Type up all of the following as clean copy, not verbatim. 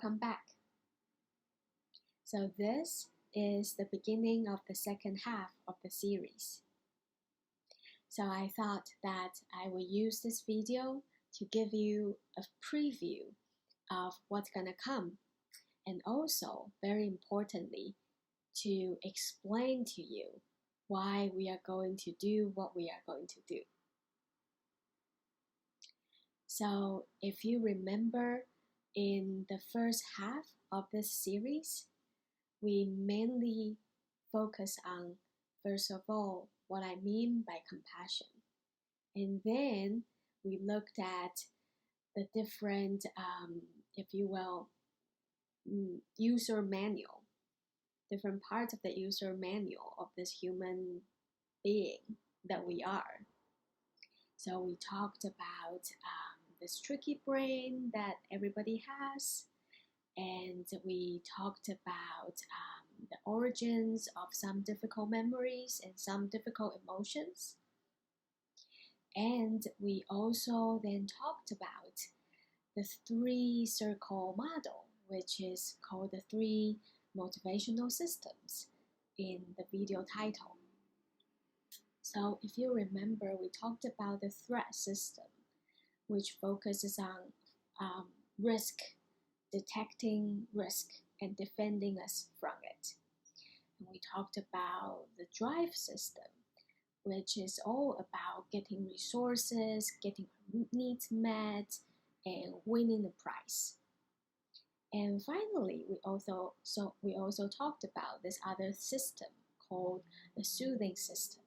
Welcome back. So this is the beginning of the second half of the series. So I thought that I will use this video to give you a preview of what's gonna come, and also, very importantly, to explain to you why we are going to do what we are going to do. So if you remember, in the first half of this series, we mainly focus on, first of all, what I mean by compassion. And then we looked at the different, if you will, user manual, different parts of the user manual of this human being that we are. So we talked about this tricky brain that everybody has, and we talked about the origins of some difficult memories and some difficult emotions. And we also then talked about the 3-circle model, which is called the 3 motivational systems in the video title. So if you remember, we talked about the threat system, which focuses on risk, detecting risk, and defending us from it. And we talked about the drive system, which is all about getting resources, getting needs met, and winning the prize. And finally, we also talked about this other system called the soothing system.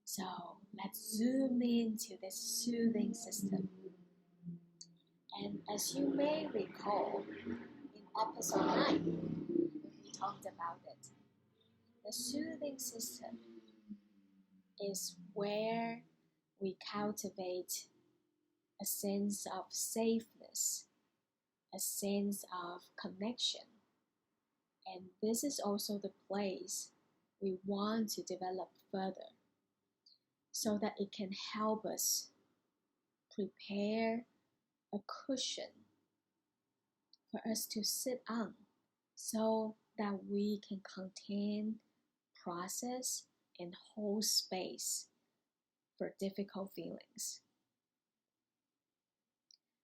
So let's zoom into this soothing system. And as you may recall, in episode 9, we talked about it. The soothing system is where we cultivate a sense of safeness, a sense of connection. And this is also the place we want to develop further, so that it can help us prepare a cushion for us to sit on, so that we can contain, process, and hold space for difficult feelings.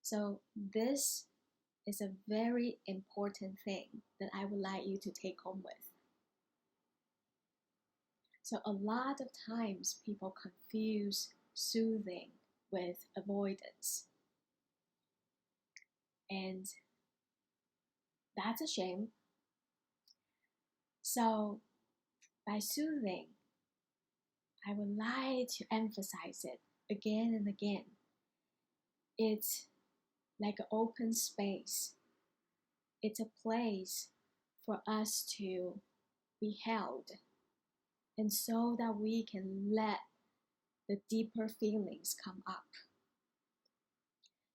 So this is a very important thing that I would like you to take home with. So a lot of times people confuse soothing with avoidance. And that's a shame. So by soothing, I would like to emphasize it again and again. It's like an open space. It's a place for us to be held, and so that we can let the deeper feelings come up.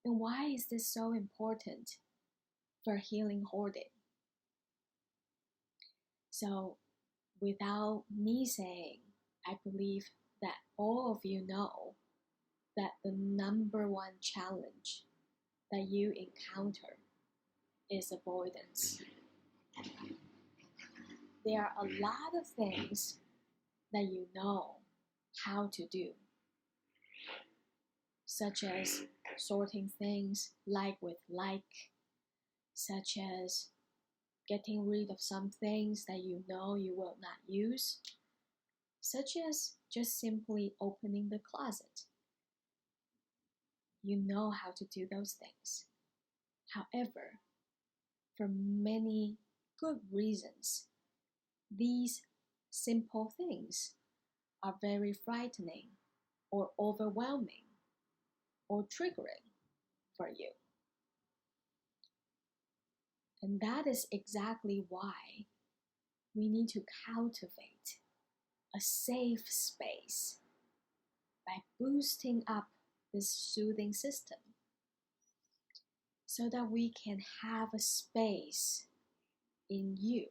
And why is this so important for healing hoarding? So without me saying, I believe that all of you know that the number one challenge that you encounter is avoidance. There are a lot of things that you know how to do, such as sorting things like with like, such as getting rid of some things that you know you will not use, such as just simply opening the closet. You know how to do those things. However, for many good reasons, these simple things are very frightening or overwhelming or triggering for you. And that is exactly why we need to cultivate a safe space by boosting up this soothing system, so that we can have a space in you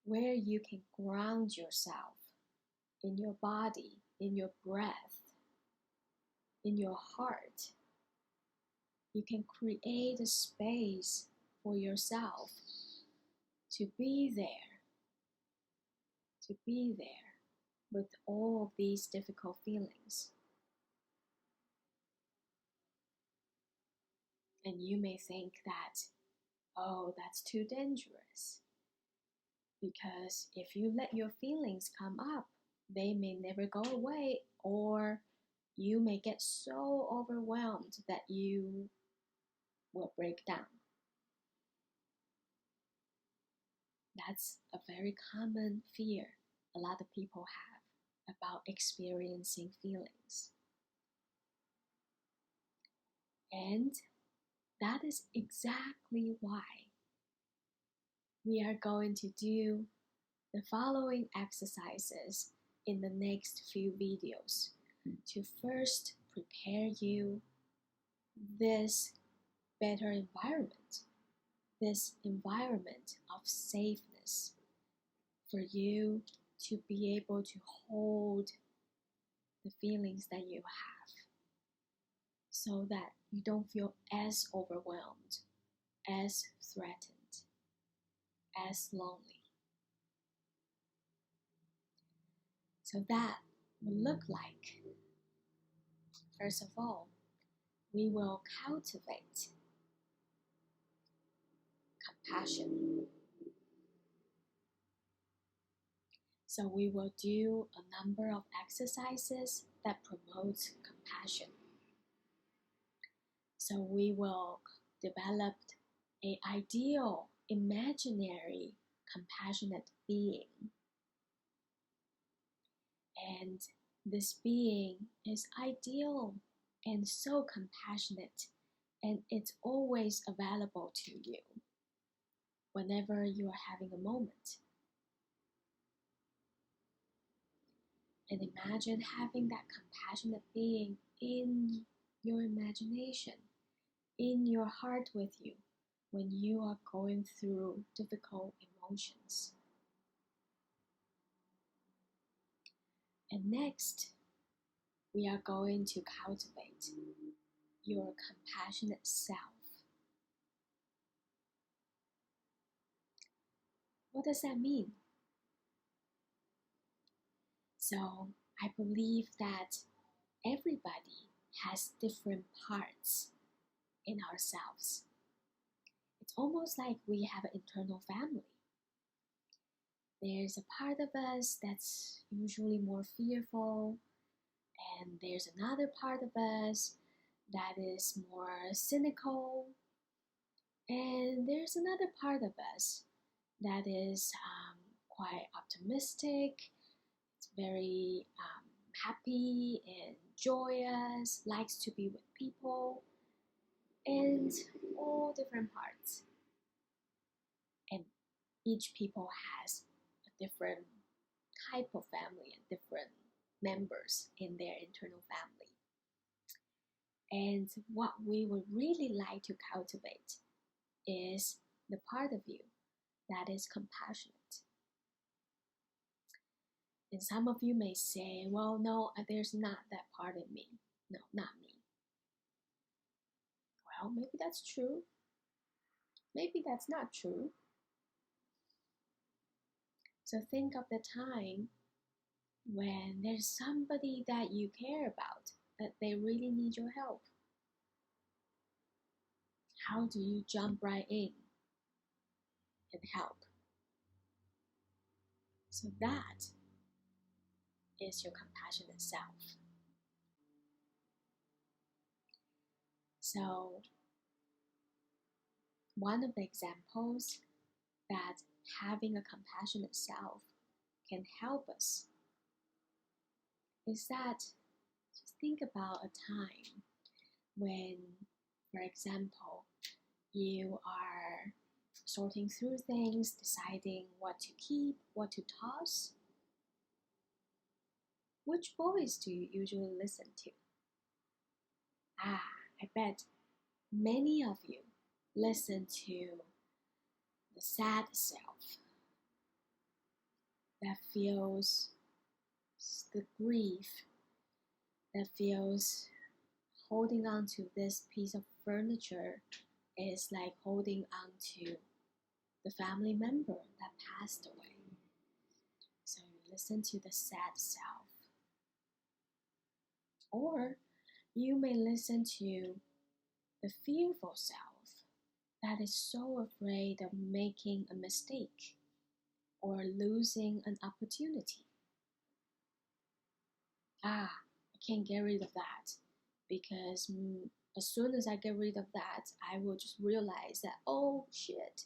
where you can ground yourself in your body, in your breath, in your heart, you can create a space for yourself to be there with all of these difficult feelings. And you may think that, oh, that's too dangerous. Because if you let your feelings come up, they may never go away, or you may get so overwhelmed that you will break down. That's a very common fear a lot of people have about experiencing feelings. And that is exactly why we are going to do the following exercises in the next few videos to first prepare you this better environment, this environment of safeness for you to be able to hold the feelings that you have so that you don't feel as overwhelmed, as threatened, as lonely. So that will look like, first of all, we will cultivate compassion. So we will do a number of exercises that promote compassion. So we will develop an ideal, imaginary, compassionate being. And this being is ideal and so compassionate, and it's always available to you whenever you are having a moment. And imagine having that compassionate being in your imagination, in your heart with you when you are going through difficult emotions. And next, we are going to cultivate your compassionate self. What does that mean? So, I believe that everybody has different parts in ourselves. It's almost like we have an internal family. There's a part of us that's usually more fearful, and there's another part of us that is more cynical, and there's another part of us that is quite optimistic. It's very happy and joyous, likes to be with people, and all different parts. And each people has a different type of family and different members in their internal family. And what we would really like to cultivate is the part of you that is compassionate. And some of you may say, well, no, there's not that part in me. No, not me. Well, maybe that's true. Maybe that's not true. So think of the time when there's somebody that you care about, that they really need your help. How do you jump right in and help? So that is your compassionate self. So one of the examples that having a compassionate self can help us is that just think about a time when, for example, you are sorting through things, deciding what to keep, what to toss. Which voice do you usually listen to? I bet many of you listen to the sad self that feels the grief, that feels holding on to this piece of furniture is like holding on to the family member that passed away. So you listen to the sad self. Or you may listen to the fearful self that is so afraid of making a mistake or losing an opportunity. I can't get rid of that because as soon as I get rid of that, I will just realize that, oh shit,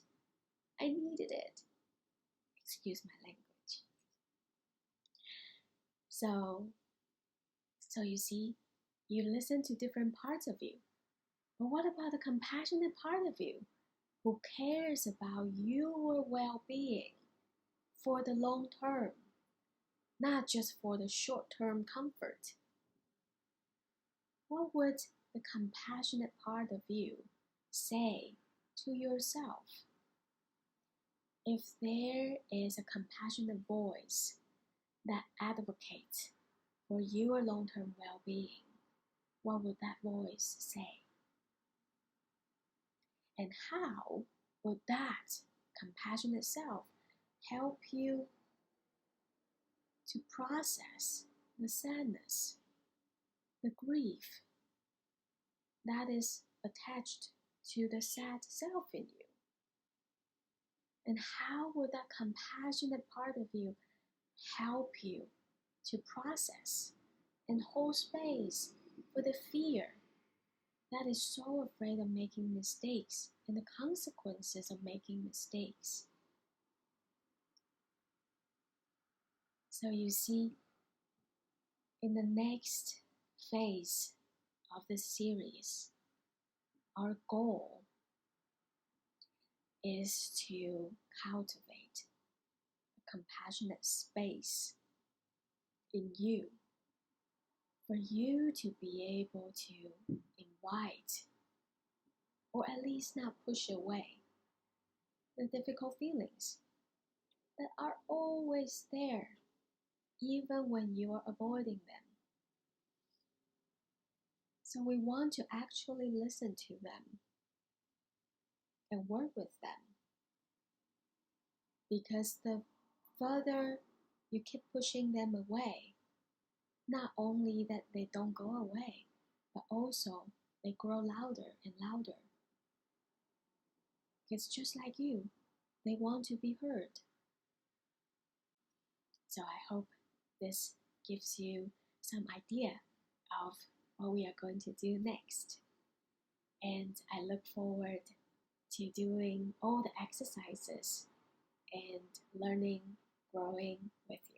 I needed it. Excuse my language. So you see, you listen to different parts of you. But what about the compassionate part of you who cares about your well-being for the long term, not just for the short-term comfort? What would the compassionate part of you say to yourself? If there is a compassionate voice that advocates for your long-term well-being, what would that voice say? And how would that compassionate self help you to process the sadness, the grief that is attached to the sad self in you? And how would that compassionate part of you help you to process and hold space for the fear that is so afraid of making mistakes and the consequences of making mistakes? So you see, in the next phase of this series, our goal is to cultivate a compassionate space in you, for you to be able to invite, or at least not push away, the difficult feelings that are always there, even when you are avoiding them. So we want to actually listen to them and work with them, because the further you keep pushing them away, not only that they don't go away, but also they grow louder and louder. It's just like you, they want to be heard. So I hope this gives you some idea of what we are going to do next. And I look forward to doing all the exercises and learning, growing with you.